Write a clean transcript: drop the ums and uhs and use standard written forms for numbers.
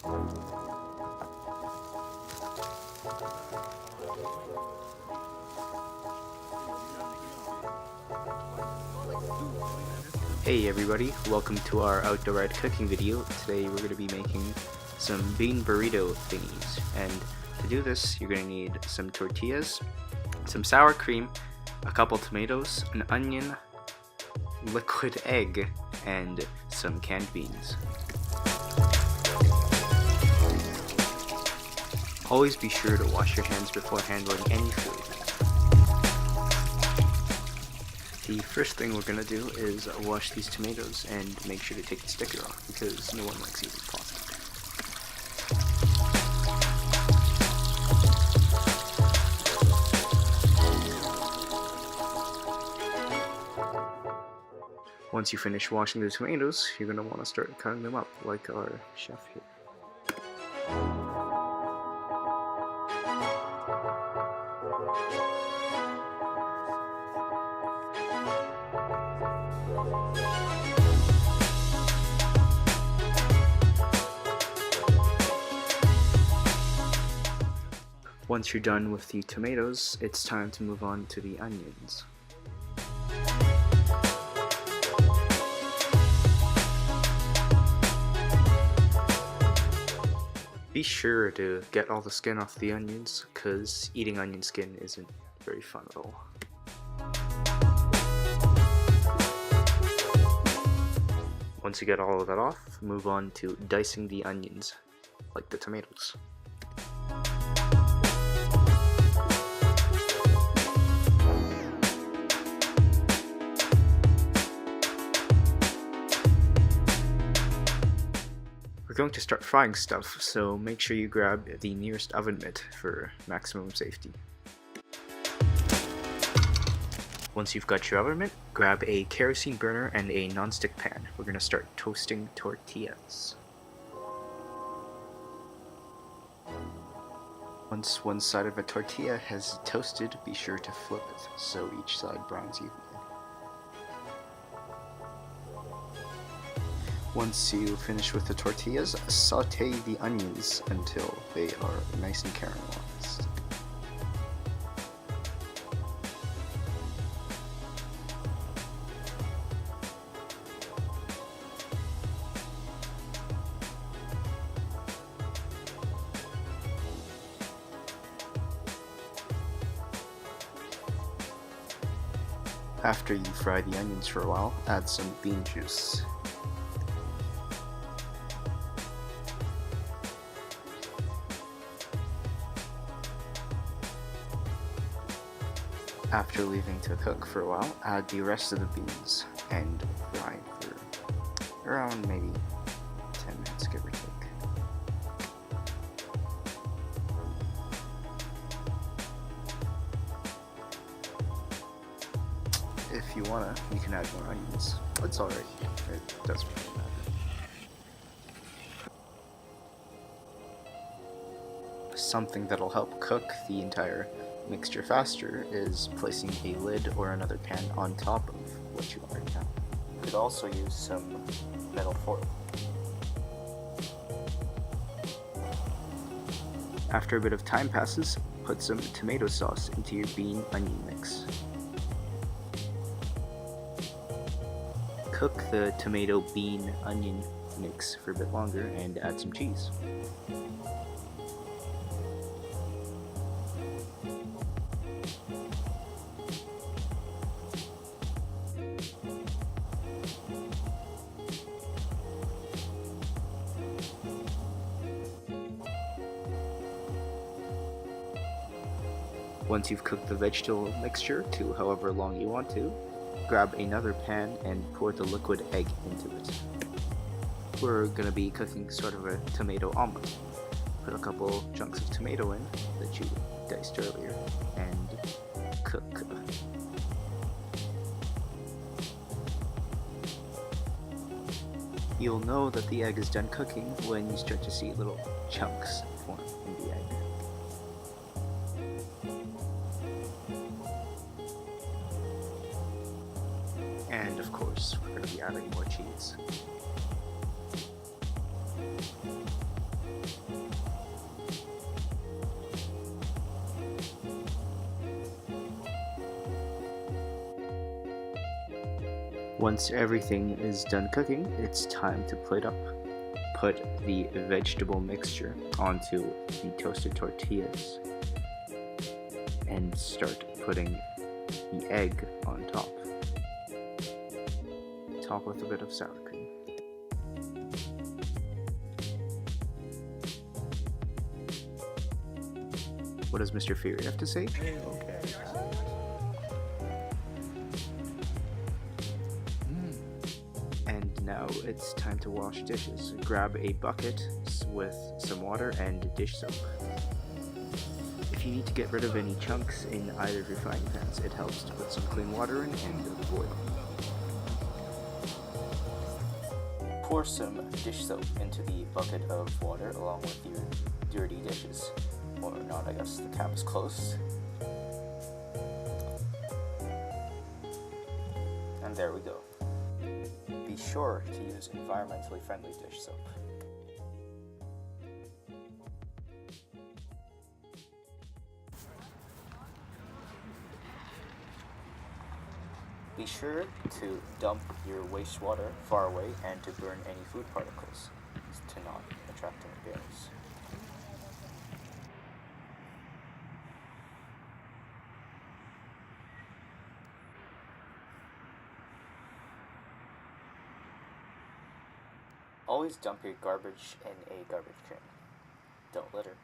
Hey everybody, welcome to our outdoor ed cooking video. Today we're going to be making some bean burrito thingies, and to do this you're going to need some tortillas, some sour cream, a couple tomatoes, an onion, liquid egg, and some canned beans. Always be sure to wash your hands before handling any food. The first thing we're going to do is wash these tomatoes and make sure to take the sticker off because no one likes using plastic. Once you finish washing the tomatoes, you're going to want to start cutting them up like our chef here. Once you're done with the tomatoes, it's time to move on to the onions. Be sure to get all the skin off the onions, because eating onion skin isn't very fun at all. Once you get all of that off, move on to dicing the onions, like the tomatoes. We're going to start frying stuff, so make sure you grab the nearest oven mitt for maximum safety. Once you've got your oven mitt, grab a kerosene burner and a non-stick pan. We're going to start toasting tortillas. Once one side of a tortilla has toasted, be sure to flip it so each side browns evenly. Once you finish with the tortillas, saute the onions until they are nice and caramelized. After you fry the onions for a while, add some bean juice. After leaving to cook for a while, add the rest of the beans and fry for around maybe 10 minutes, give or take. If you wanna, you can add more onions. It's alright, it doesn't really matter. Something that'll help cook the entire mixture faster is placing a lid or another pan on top of what you already have. You could also use some metal foil. After a bit of time passes, put some tomato sauce into your bean onion mix. Cook the tomato bean onion mix for a bit longer and add some cheese. Once you've cooked the vegetable mixture to however long you want to, grab another pan and pour the liquid egg into it. We're going to be cooking sort of a tomato omelet. Put a couple chunks of tomato in that you diced earlier and cook. You'll know that the egg is done cooking when you start to see little chunks form in the egg. And of course, we're going to be adding more cheese. Once everything is done cooking, it's time to plate up. Put the vegetable mixture onto the toasted tortillas and start putting the egg on top. Top with a bit of sour cream. What does Mr. Fury have to say? Okay. And now it's time to wash dishes. Grab a bucket with some water and dish soap. If you need to get rid of any chunks in either of your frying pans, it helps to put some clean water in and boil. Pour some dish soap into the bucket of water along with your dirty dishes. Or not, I guess the cap is closed. And there we go. Be sure to use environmentally friendly dish soap. Be sure to dump your wastewater far away and to burn any food particles to not attract any bears. Always dump your garbage in a garbage can. Don't litter.